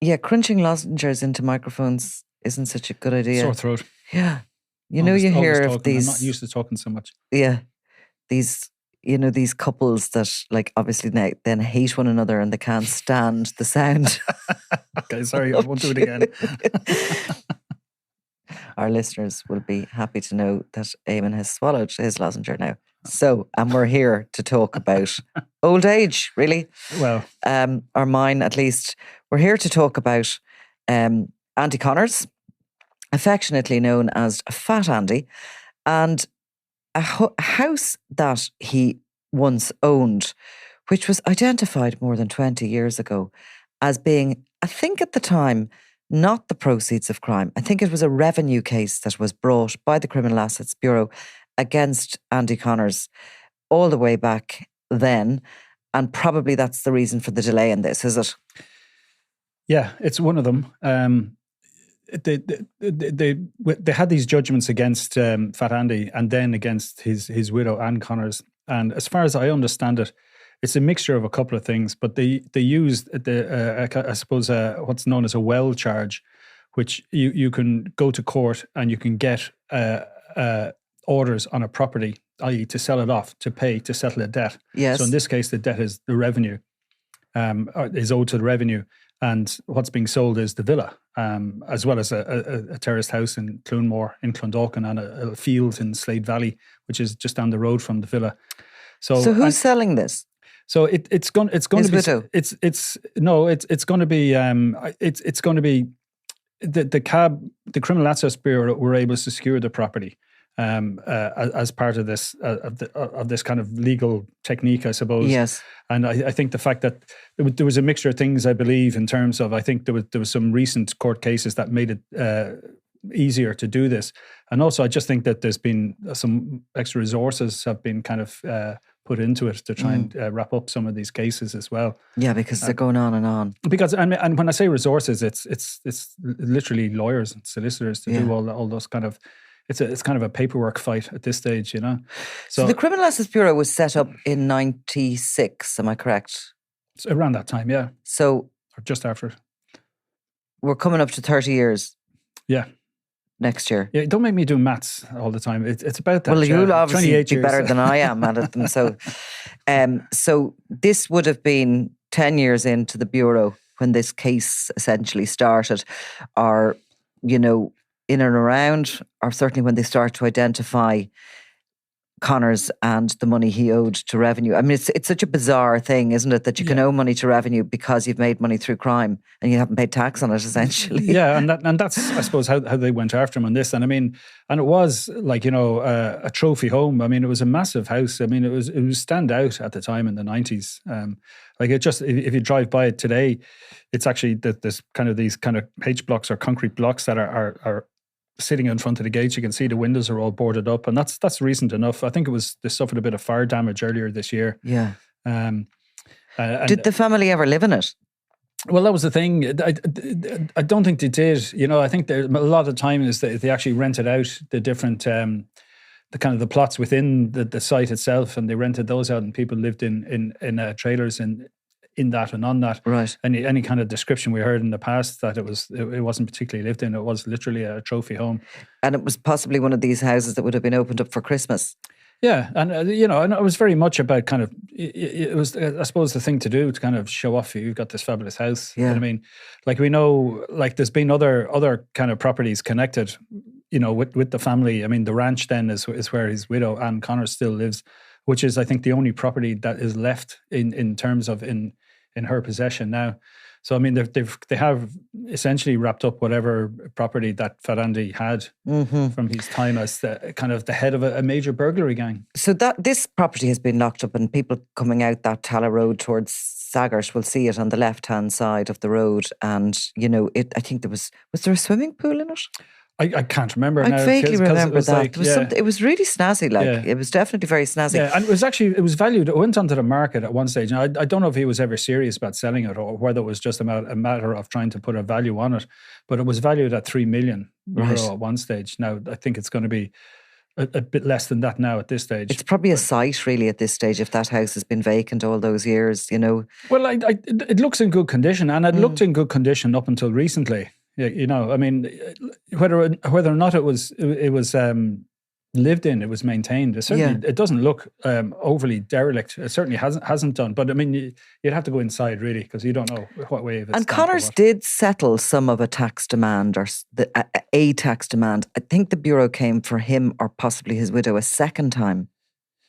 Yeah, crunching lozenges into microphones isn't such a good idea. Sore throat. Yeah. You hear of these... I'm not used to talking so much. Yeah. These, these couples that like obviously then hate one another and they can't stand the sound. Okay, sorry, I won't do it again. Our listeners will be happy to know that Eamon has swallowed his lozenge now. So, and we're here to talk about old age, really. Well, or mine at least. We're here to talk about Andy Connors, affectionately known as Fat Andy, and a house that he once owned, which was identified more than 20 years ago as being, I think at the time, not the proceeds of crime. I think it was a revenue case that was brought by the Criminal Assets Bureau against Andy Connors all the way back then. And probably that's the reason for the delay in this, is it? Yeah, it's one of them. They had these judgments against Fat Andy and then against his widow, Ann Connors. And as far as I understand it, it's a mixture of a couple of things, but they used I suppose what's known as a well charge, which you can go to court and you can get orders on a property, i.e. to sell it off, to pay, to settle a debt. Yes. So in this case, the debt is the revenue, is owed to the revenue, and what's being sold is the villa, as well as a terraced house in Clonmore in Clondalkin and a field in Slade Valley, which is just down the road from the villa. So who's selling this? So it's going to be widow. It's going to be the Criminal Assets Bureau were able to secure the property as part of this of this kind of legal technique, I suppose. Yes. And I think the fact that there was a mixture of things, I believe, in terms of, I think there was some recent court cases that made it easier to do this. And also I just think that there's been some extra resources have been kind of put into it to try and wrap up some of these cases as well. Yeah, because they're going on and on. Because and when I say resources, it's literally lawyers and solicitors to do all those kind of. It's kind of a paperwork fight at this stage, you know. So the Criminal Assets Bureau was set up in 96, am I correct? It's around that time, yeah. So or just after. We're coming up to 30 years. Yeah. Next year. Yeah, don't make me do maths all the time. It's about that. Well, you'll obviously be better than I am at it. And so this would have been 10 years into the Bureau when this case essentially started, or, in and around, or certainly when they start to identify Connors and the money he owed to revenue. I mean, it's such a bizarre thing, isn't it, that you can owe money to revenue because you've made money through crime and you haven't paid tax on it, essentially. Yeah, and that's, I suppose, how they went after him on this. And I mean, and it was like, a trophy home. I mean, it was a massive house. I mean, it was stand out at the time in the 90s. Like it just, if you drive by it today, it's actually these kind of H blocks or concrete blocks that are sitting in front of the gates. You can see the windows are all boarded up, and that's recent enough. I think they suffered a bit of fire damage earlier this year. Yeah. Did the family ever live in it? Well, that was the thing. I don't think they did. I think a lot of the time is that they actually rented out the different, the plots within the site itself, and they rented those out, and people lived in trailers in that and on that. Right. Any kind of description we heard in the past that it wasn't particularly lived in. It was literally a trophy home. And it was possibly one of these houses that would have been opened up for Christmas. Yeah, and and it was very much about kind of, it was, I suppose, the thing to do to kind of show off you've got this fabulous house. Yeah. I mean, like we know, like there's been other kind of properties connected, with the family. I mean, the ranch then is where his widow Ann Connors still lives, which is, I think, the only property that is left in terms of in her possession now. So I mean, they have essentially wrapped up whatever property that Fat Andy had from his time as the head of a major burglary gang. So this property has been locked up, and people coming out that Tala Road towards Saggart will see it on the left-hand side of the road. And I think was there a swimming pool in it? I can't remember. I vaguely remember that. It was really snazzy. It was definitely very snazzy. Yeah, and it was valued. It went onto the market at one stage. And I don't know if he was ever serious about selling it or whether it was just a matter of trying to put a value on it. But it was valued at €3 million at one stage. Now I think it's going to be a bit less than that now at this stage. It's probably a site really at this stage if that house has been vacant all those years, you know. Well, it looks in good condition, and it looked in good condition up until recently. Yeah, you know, I mean, whether or not it was lived in, it was maintained. It certainly it doesn't look overly derelict. It certainly hasn't done. But I mean, you'd have to go inside really because you don't know what way of it's. And Connors did settle some of a tax demand or a tax demand. I think the bureau came for him or possibly his widow a second time.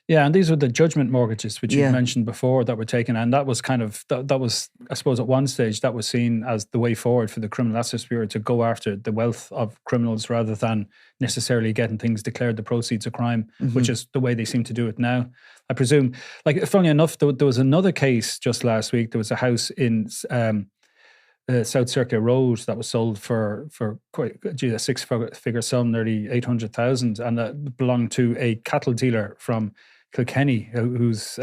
Yeah, and these were the judgment mortgages, which you mentioned before, that were taken. And that was kind of, that was, I suppose, at one stage, that was seen as the way forward for the Criminal Assets Bureau to go after the wealth of criminals rather than necessarily getting things declared the proceeds of crime, which is the way they seem to do it now. I presume, like, funnily enough, there was another case just last week. There was a house in South Circular Road that was sold for quite a six-figure sum, nearly 800,000, and that belonged to a cattle dealer from Kilkenny, whose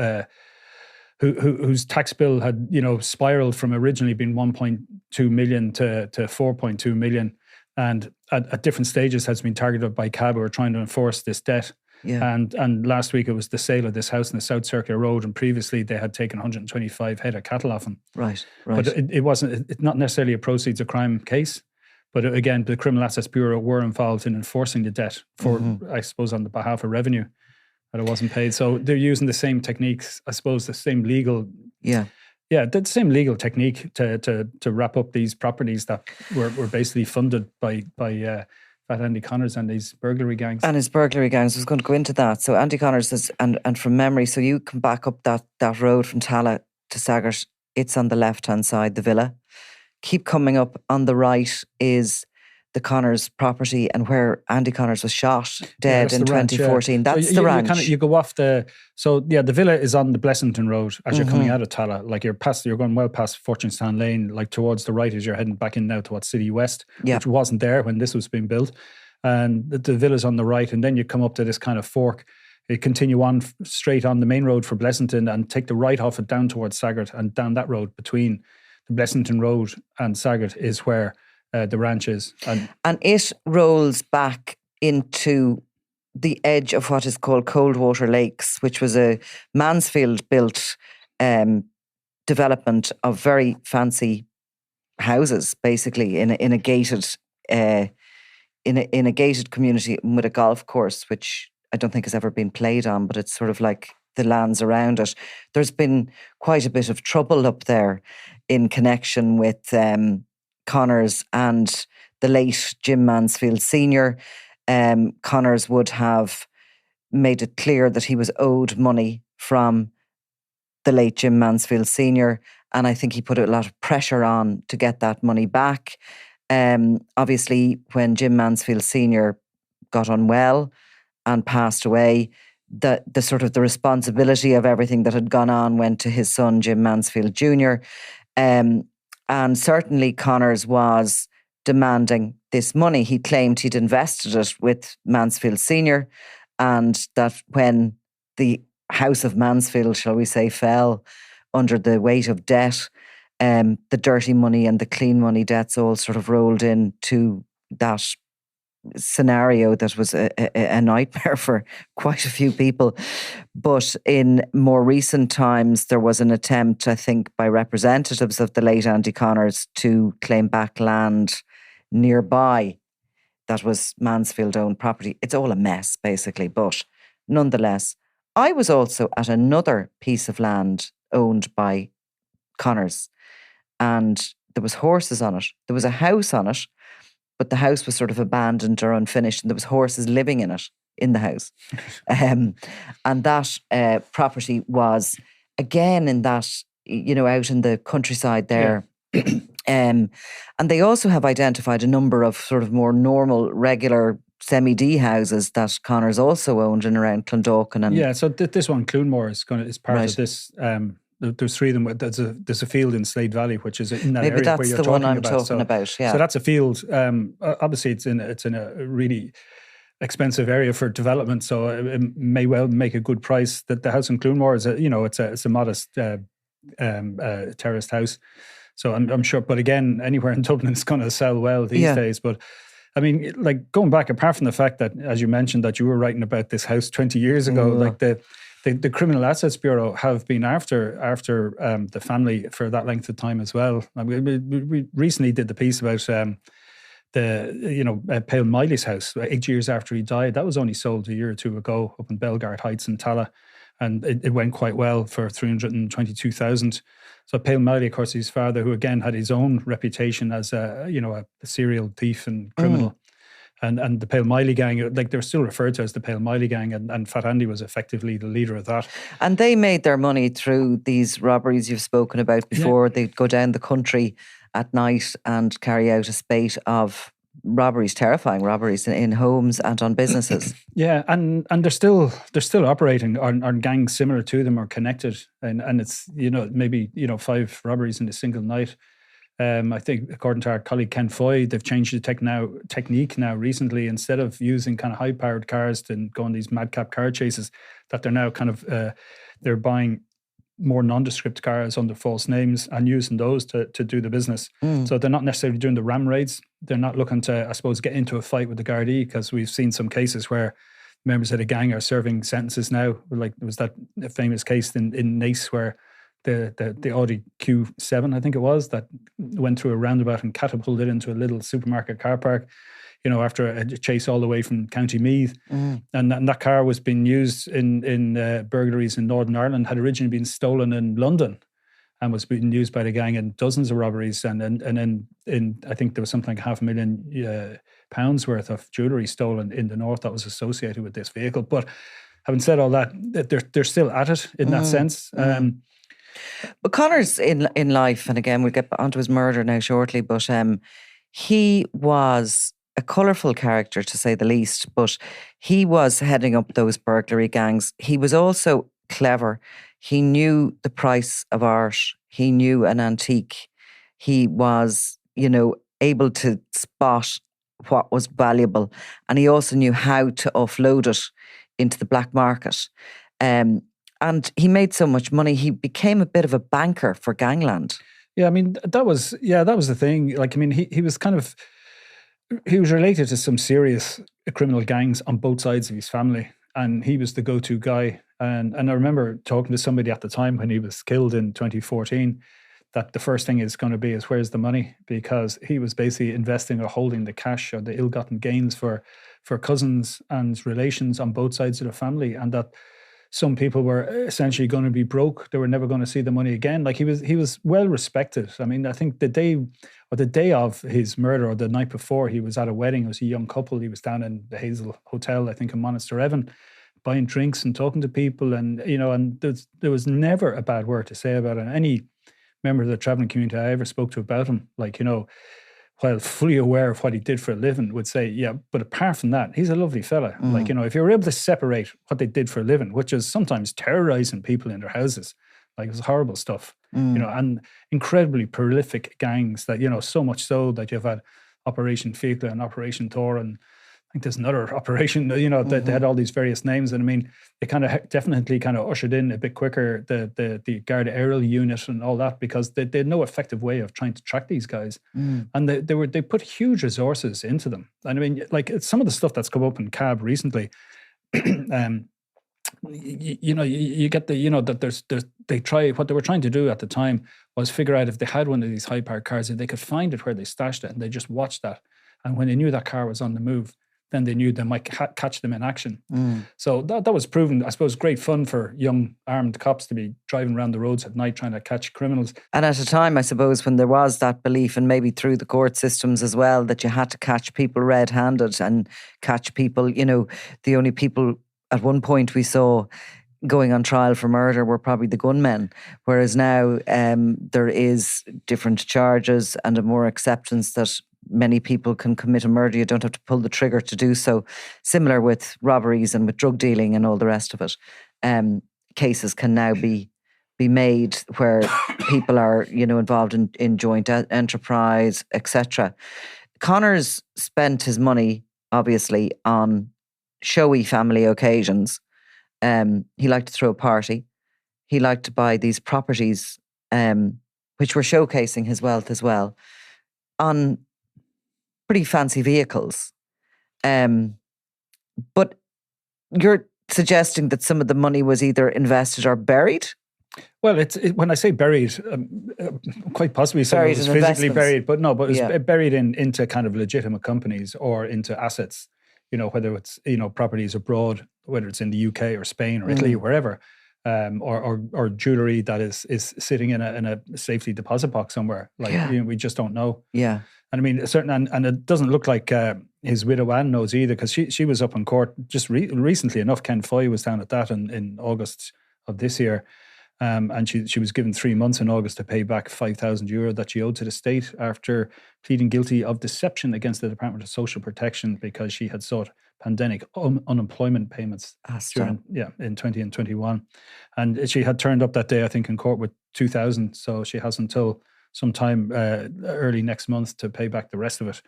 tax bill had, you know, spiraled from originally being 1.2 million to 4.2 million, and at different stages has been targeted by CAB who are trying to enforce this debt. Yeah. And last week it was the sale of this house in the South Circular Road, and previously they had taken 125 head of cattle off him. Right. But it's not necessarily a proceeds of crime case. But again, the Criminal Assets Bureau were involved in enforcing the debt for, I suppose, on the behalf of revenue. That it wasn't paid. So they're using the same techniques, I suppose, the same legal... Yeah, the same legal technique to wrap up these properties that were basically funded by Fat Andy Connors and his burglary gangs. And his burglary gangs. I was going to go into that. So Andy Connors is, and from memory, so you come back up that road from Tala to Saggart, it's on the left-hand side, the villa. Keep coming up on the right is the Connors property and where Andy Connors was shot dead in 2014. That's the ranch. You go off the villa is on the Blessington Road as you're coming out of Tala. Like you're going well past Fortunestown Lane, like towards the right as you're heading back in now towards City West, which wasn't there when this was being built. And the villa's on the right, and then you come up to this kind of fork. You continue on straight on the main road for Blessington and take the right off it down towards Saggart, and down that road between the Blessington Road and Saggart is where the ranch is. And it rolls back into the edge of what is called Coldwater Lakes, which was a Mansfield-built development of very fancy houses, basically in a gated in a gated community with a golf course, which I don't think has ever been played on, but it's sort of like the lands around it. There's been quite a bit of trouble up there in connection with Connors and the late Jim Mansfield Sr. Connors would have made it clear that he was owed money from the late Jim Mansfield Sr. And I think he put a lot of pressure on to get that money back. Obviously, when Jim Mansfield Sr. got unwell and passed away, the sort of the responsibility of everything that had gone on went to his son, Jim Mansfield Jr. And certainly Connors was demanding this money. He claimed he'd invested it with Mansfield Sr. and that when the house of Mansfield, shall we say, fell under the weight of debt, the dirty money and the clean money debts all sort of rolled into that scenario that was a nightmare for quite a few people. But in more recent times, there was an attempt, I think, by representatives of the late Andy Connors to claim back land nearby that was Mansfield-owned property. It's all a mess, basically. But nonetheless, I was also at another piece of land owned by Connors, and there was horses on it. There was a house on it, but the house was sort of abandoned or unfinished, and there was horses living in it, in the house. And that property was, again, in that, you know, out in the countryside there. Yeah. And they also have identified a number of sort of more normal, regular semi-D houses that Connors also owned in around Clondalkin. And so this one, Clunmore, is part of this. There's three of them. There's a field in Slade Valley, which is in that area where you're talking about. Maybe that's the one I'm talking about. Yeah. So that's a field. Obviously, it's in a really expensive area for development, so it may well make a good price. That the house in Clunmore is it's a modest terraced house. So I'm sure, but again, anywhere in Dublin is going to sell well these days. But I mean, like going back, apart from the fact that, as you mentioned, that you were writing about this house 20 years ago, like the Criminal Assets Bureau have been after the family for that length of time as well. I mean, we recently did the piece about Pale Miley's house 8 years after he died. That was only sold a year or two ago up in Belgard Heights in Tala, and it went quite well for 322,000. So Pale Miley, of course, his father, who again had his own reputation as a serial thief and criminal. And the Pale Miley gang, like they're still referred to as the Pale Miley gang, and Fat Andy was effectively the leader of that. And they made their money through these robberies you've spoken about before. Yeah. They'd go down the country at night and carry out a spate of robberies, terrifying robberies in homes and on businesses. Yeah, and they're still operating on gangs similar to them or connected, and it's maybe 5 robberies in a single night. I think, according to our colleague Ken Foy, they've changed the technique now recently. Instead of using kind of high-powered cars and going these madcap car chases, that they're now kind of they're buying more nondescript cars under false names and using those to do the business. So they're not necessarily doing the ram raids. They're not looking to, I suppose, get into a fight with the Gardaí, because we've seen some cases where members of the gang are serving sentences now. Like there was that famous case in Nice where the Audi Q7, I think it was, that went through a roundabout and catapulted into a little supermarket car park, after a chase all the way from County Meath. And that car was being used in burglaries in Northern Ireland, had originally been stolen in London and was being used by the gang in dozens of robberies. And then I think there was something like £500,000 worth of jewellery stolen in the north that was associated with this vehicle. But having said all that, they're still at it in that sense. But Connor's in life, and again, we'll get onto his murder now shortly, but he was a colourful character, to say the least, but he was heading up those burglary gangs. He was also clever. He knew the price of art. He knew an antique. He was, able to spot what was valuable. And he also knew how to offload it into the black market. And he made so much money, he became a bit of a banker for gangland. Yeah, I mean, that was the thing. Like, I mean, he was related to some serious criminal gangs on both sides of his family, and he was the go-to guy. And I remember talking to somebody at the time when he was killed in 2014, that the first thing is going to be is, where's the money? Because he was basically investing or holding the cash or the ill-gotten gains for cousins and relations on both sides of the family, and that some people were essentially going to be broke. They were never going to see the money again. Like, he was well respected. I mean, I think the day of his murder, or the night before, he was at a wedding. It was a young couple. He was down in the Hazel Hotel, I think in Monasterevin, buying drinks and talking to people. And, and there was never a bad word to say about it. Any member of the travelling community I ever spoke to about him, like, while fully aware of what he did for a living, would say, yeah, but apart from that, he's a lovely fella. Like, if you were able to separate what they did for a living, which is sometimes terrorizing people in their houses, like, it was horrible stuff, and incredibly prolific gangs that, so much so that you've had Operation Fiacla and Operation Thor, and I think there's another operation, that they had all these various names. And I mean, it definitely ushered in a bit quicker the Garda Aerial unit and all that, because they had no effective way of trying to track these guys. And they put huge resources into them. And I mean, like, some of the stuff that's come up in CAB recently, you get that what they were trying to do at the time was figure out if they had one of these high-powered cars, if they could find it where they stashed it, and they just watched that. And when they knew that car was on the move, then they knew they might catch them in action. So that was proven, I suppose, great fun for young armed cops to be driving around the roads at night trying to catch criminals. And at a time, I suppose, when there was that belief, and maybe through the court systems as well, that you had to catch people red-handed and catch people, the only people at one point we saw going on trial for murder were probably the gunmen, whereas now there is different charges and a more acceptance that many people can commit a murder. You don't have to pull the trigger to do so. Similar with robberies and with drug dealing and all the rest of it. Cases can now be made where people are, involved in joint enterprise, etc. Connor's spent his money, obviously, on showy family occasions. He liked to throw a party. He liked to buy these properties, which were showcasing his wealth as well. On pretty fancy vehicles. But you're suggesting that some of the money was either invested or buried? Well, when I say buried, quite possibly some Buried was in physically investments. buried, but no, but it was Yeah. buried into kind of legitimate companies or into assets, whether it's, properties abroad, whether it's in the UK or Spain or Italy or wherever, or jewelry that is sitting in a safety deposit box somewhere. Like, Yeah. we just don't know. Yeah. And I mean, and it doesn't look like his widow Anne knows either, because she was up in court just recently enough. Ken Foy was down at that in August of this year. And she was given 3 months in August to pay back €5,000 that she owed to the state after pleading guilty of deception against the Department of Social Protection because she had sought pandemic unemployment payments in 20 and 21. And she had turned up that day, I think, in court with 2,000. So she has until sometime early next month to pay back the rest of it.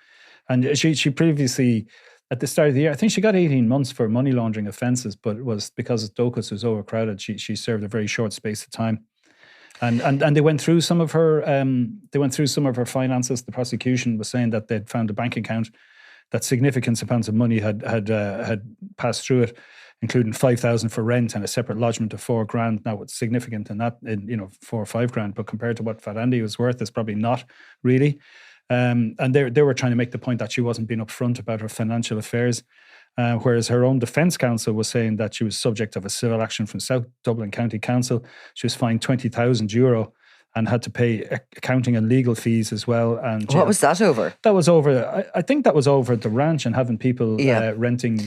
And she previously, at the start of the year, I think she got 18 months for money laundering offences, but it was because Docus was overcrowded. She served a very short space of time, and they went through some of her finances. The prosecution was saying that they'd found a bank account that significant amounts of money had passed through it, including 5,000 for rent and a separate lodgement of $4,000. Now, it's significant in that, 4 or 5 grand, but compared to what Fat Andy was worth, it's probably not really. And they were trying to make the point that she wasn't being upfront about her financial affairs, whereas her own defence counsel was saying that she was subject of a civil action from South Dublin County Council. She was fined €20,000 and had to pay accounting and legal fees as well. And what was that over? That was over. I think that was over the ranch and having people renting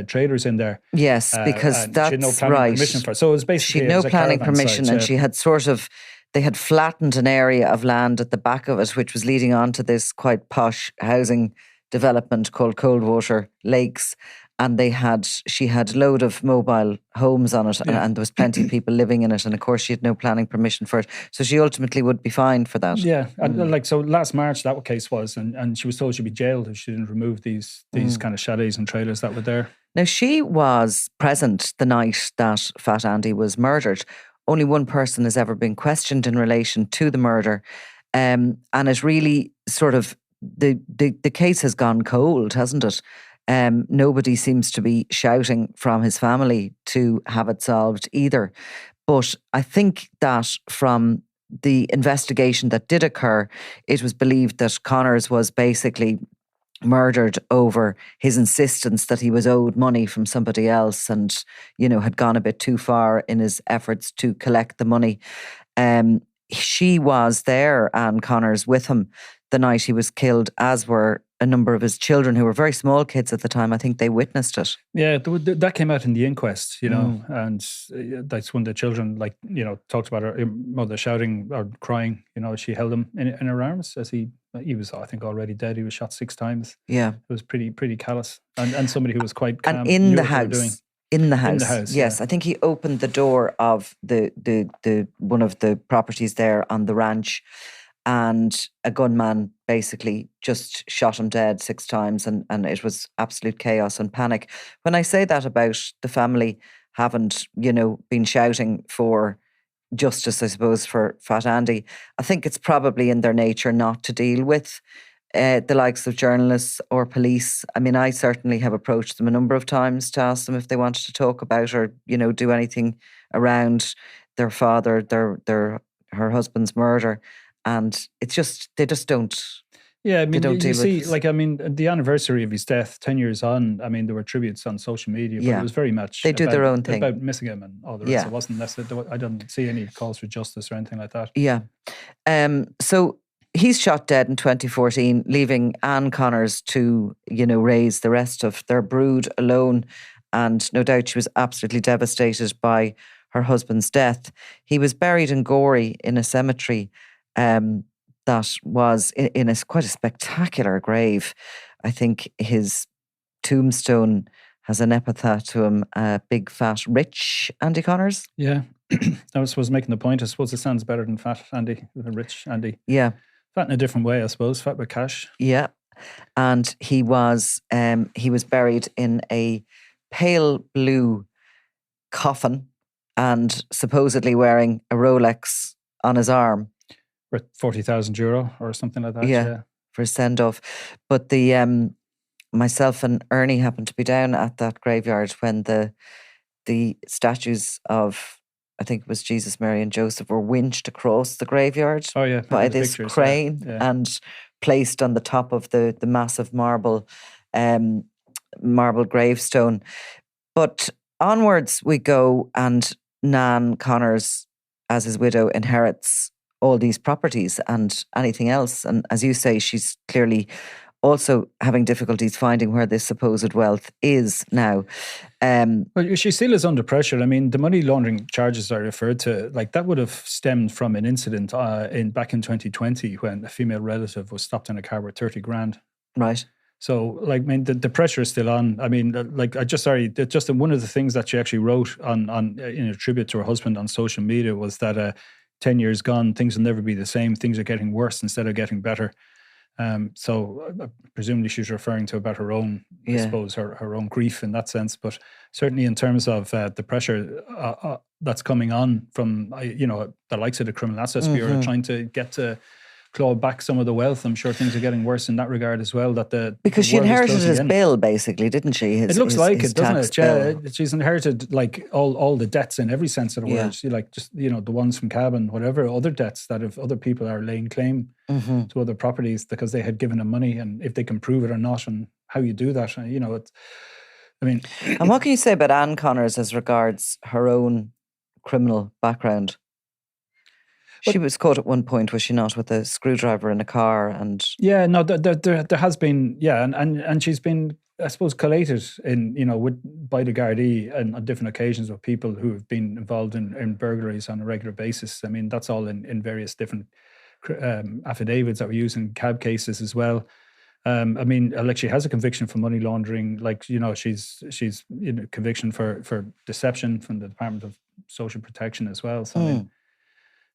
trailers in there. Yes, because that's she had no planning permission for it. So it was basically she had no planning permission, and she had they had flattened an area of land at the back of it, which was leading on to this quite posh housing development called Coldwater Lakes. And she had a load of mobile homes on it, and there was plenty of people living in it. And of course, she had no planning permission for it. So she ultimately would be fined for that. Yeah. And so last March, that case was, and she was told she'd be jailed if she didn't remove these kind of chalets and trailers that were there. Now, she was present the night that Fat Andy was murdered. Only one person has ever been questioned in relation to the murder. And it really sort of, the case has gone cold, hasn't it? Nobody seems to be shouting from his family to have it solved either. But I think that from the investigation that did occur, it was believed that Connors was basically murdered over his insistence that he was owed money from somebody else and, had gone a bit too far in his efforts to collect the money. She was there, Anne Connors, with him the night he was killed, as were a number of his children who were very small kids at the time. I think they witnessed it. Yeah, that came out in the inquest, and that's when the children, talked about her mother shouting or crying. She held him in her arms as he was, I think, already dead. He was shot 6 times. Yeah. It was pretty callous. And somebody who was quite calm. And in the house. In the house, yes. Yeah. I think he opened the door of the one of the properties there on the ranch, and a gunman basically just shot him dead 6 times, and it was absolute chaos and panic. When I say that about the family haven't, been shouting for justice, I suppose, for Fat Andy, I think it's probably in their nature not to deal with the likes of journalists or police. I mean, I certainly have approached them a number of times to ask them if they wanted to talk about or, do anything around their father, her husband's murder. And it's just, they just don't. Yeah, I mean, you see, with the anniversary of his death, 10 years on, I mean, there were tributes on social media, but it was very much they do their own thing about missing him and all the rest. It wasn't necessarily, I don't see any calls for justice or anything like that. Yeah. So he's shot dead in 2014, leaving Anne Connors to, raise the rest of their brood alone. And no doubt she was absolutely devastated by her husband's death. He was buried in Gorey in a cemetery that was in quite a spectacular grave. I think his tombstone has an epithet to him, big, fat, rich Andy Connors. Yeah. I was making the point. I suppose it sounds better than fat Andy, rich Andy. Yeah. Fat in a different way, I suppose. Fat with cash. Yeah. And he was buried in a pale blue coffin and supposedly wearing a Rolex on his arm. Worth €40,000 or something like that. Yeah. for a send off. But myself and Ernie happened to be down at that graveyard when the statues of, I think it was Jesus, Mary, and Joseph, were winched across the graveyard by this pictures, crane and placed on the top of the massive marble gravestone. But onwards we go, and Nan Connors, as his widow, inherits all these properties and anything else. And as you say, she's clearly also having difficulties finding where this supposed wealth is now. Well, she still is under pressure. I mean, the money laundering charges I referred to, like, that would have stemmed from an incident back in 2020 when a female relative was stopped in a car with 30 grand. Right. So, like, I mean, the pressure is still on. I mean, like, just one of the things that she actually wrote on in a tribute to her husband on social media was that 10 years gone, things will never be the same. Things are getting worse instead of getting better. So presumably she's referring to about her own, I suppose, her own grief in that sense. But certainly in terms of the pressure that's coming on from, the likes of the Criminal Assets Bureau trying to get to claw back some of the wealth. I'm sure things are getting worse in that regard as well. Because she inherited his bill, basically, didn't she? It looks like it, doesn't it? Yeah, she's inherited like all the debts in every sense of the word. She, like, just the ones from Cab and whatever other debts that if other people are laying claim to other properties because they had given them money, and if they can prove it or not, and how you do that, it's. I mean, and what can you say about Anne Connors as regards her own criminal background? She was caught at one point, was she not, with a screwdriver in a car? And there has been, and she's been, I suppose, collated by the Gardaí and on different occasions with people who have been involved in burglaries on a regular basis. I mean, that's all in various different affidavits that were used in cab cases as well. I mean, like, she has a conviction for money laundering. Like, she's conviction for deception from the Department of Social Protection as well. So I mean,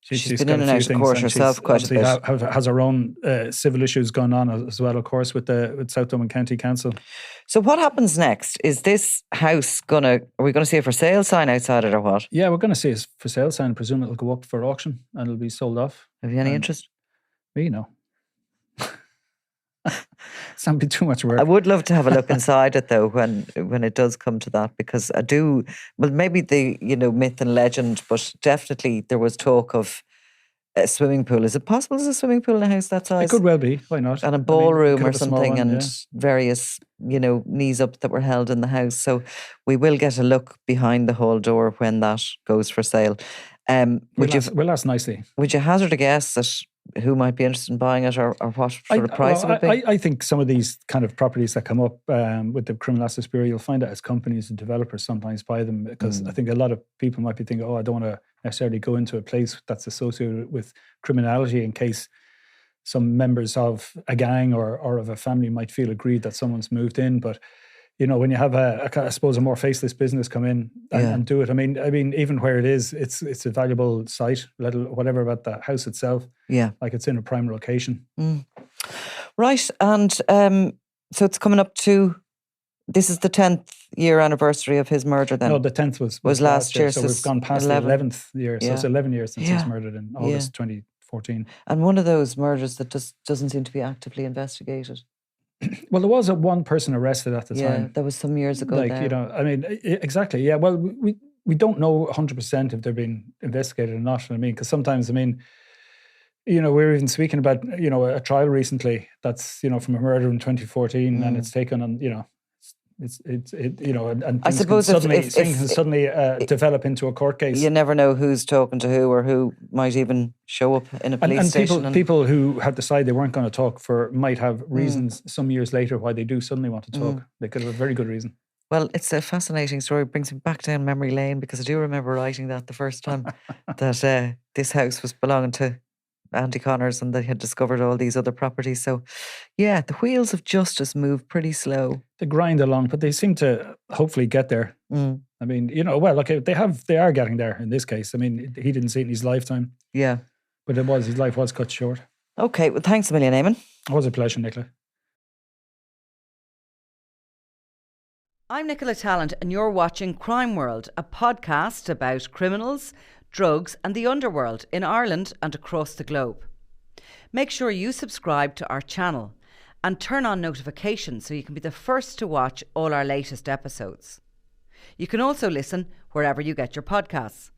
she's been in and out of court herself quite a bit. Has her own civil issues going on as well, of course, with South Dublin County Council. So what happens next? Is this house are we going to see a for sale sign outside it or what? Yeah, we're going to see a for sale sign. I presume it'll go up for auction and it'll be sold off. Have you any interest? Me, no. It's not be too much work. I would love to have a look inside it though when it does come to that, because I do. Well, maybe the myth and legend, but definitely there was talk of a swimming pool. Is it possible there's a swimming pool in a house that size? It could well be. Why not? And a ballroom or something, and various knees up that were held in the house. So we will get a look behind the whole door when that goes for sale. We'll ask nicely. Would you hazard a guess at who might be interested in buying it, or what sort of price it would be? I think some of these kind of properties that come up with the Criminal Assets Bureau, you'll find that as companies and developers sometimes buy them, because I think a lot of people might be thinking, I don't want to necessarily go into a place that's associated with criminality in case some members of a gang or of a family might feel aggrieved that someone's moved in. But when you have I suppose a more faceless business come in and do it. I mean, even where it is, it's a valuable site. Whatever about the house itself. Yeah, like, it's in a prime location. Right, and so it's coming up to. This is the 10th year anniversary of his murder. Then no, the 10th was last year. So we've gone past 11th. The 11th year. So it's 11 years since he was murdered in August 2014. And one of those murders that just doesn't seem to be actively investigated. Well, there was one person arrested at the time. Yeah, that was some years ago. Like, I mean, exactly. Yeah, well, we don't know 100% if they're being investigated or not. I mean, because sometimes, we were even speaking about, a trial recently that's, from a murder in 2014 and it's taken on, and I suppose things can suddenly develop into a court case. You never know who's talking to who, or who might even show up in a police station. And people who had decided they weren't going to talk might have reasons some years later why they do suddenly want to talk. They could have a very good reason. Well, it's a fascinating story. It brings me back down memory lane, because I do remember writing that the first time that this house was belonging to Andy Connors and they had discovered all these other properties. So, yeah, the wheels of justice move pretty slow. They grind along, but they seem to hopefully get there. I mean, they are getting there in this case. I mean, he didn't see it in his lifetime. Yeah. But his life was cut short. Okay, well, thanks a million, Eamon. It was a pleasure, Nicola. I'm Nicola Tallant, and you're watching Crime World, a podcast about criminals, drugs and the underworld in Ireland and across the globe. Make sure you subscribe to our channel and turn on notifications so you can be the first to watch all our latest episodes. You can also listen wherever you get your podcasts.